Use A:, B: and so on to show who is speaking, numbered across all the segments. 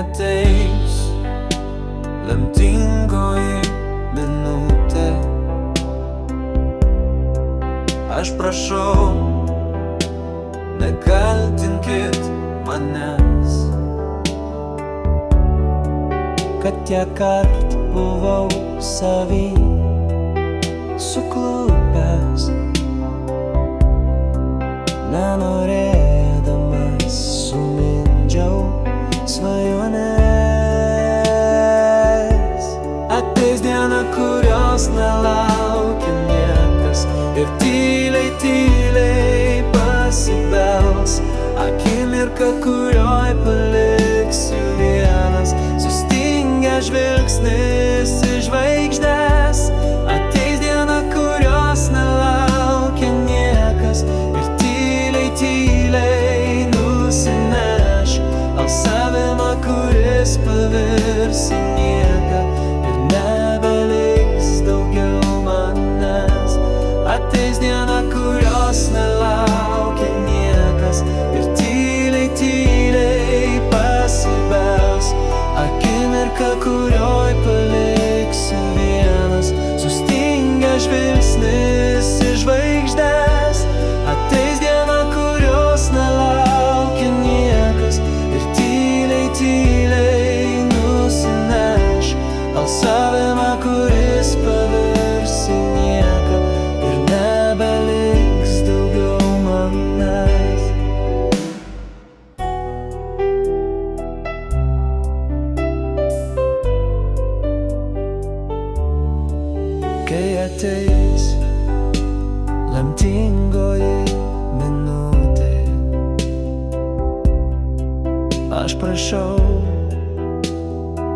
A: ateis lemtingoji minutė. Aš prašau, nekaltinkit manęs, kad tiek kart buvau savy suklupęs, nenorėdamas sumindžiau svajones. Ateis diena, kurios nelaukia niekas, ir tyliai, tyliai pasibels. Akimirka, kurioj paliksiu vienas, sustingęs žvilgsnis į žvaigždes. Ateis diena, kurios nelaukia niekas, ir tyliai, tyliai nusineš alsavimą, kuris pavirs į nieką, ir nebeliks daugiau manęs. Ateis diena, kurios nelaukia niekas, ir tyliai, tyliai pasibels. Akimirka, kurioj paliksiu vienas, sustingęs žvilgsnis į žvaigždes. Ateis diena, kurios nelaukia niekas, ir tyliai, tyliai nusineš alsavimą, kuris pavirs į nieką, ir nebeliks daugiau manęs. Kai ateis lemtingoji minutė, aš prašau,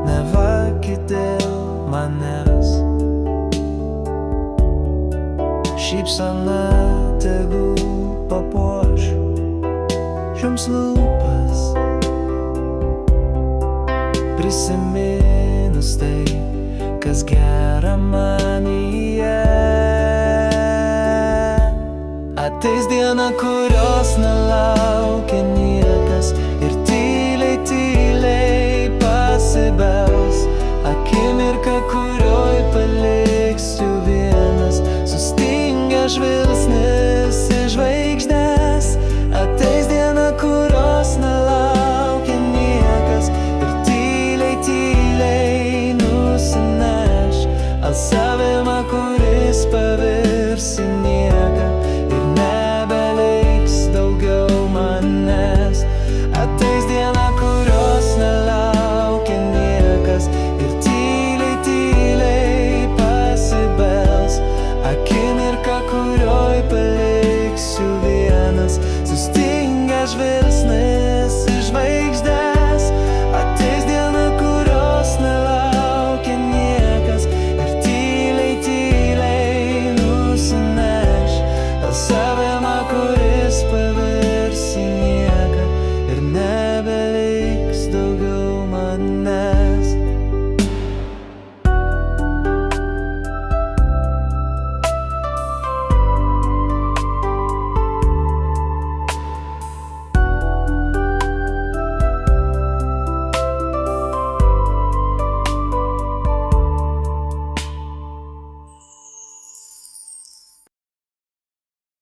A: nevakit dėl manęs. Šypsena tegul papuoš jums lūpas, prisiminus tai, kas gera manyje. Ateis diena, kurios nelaukia niekas,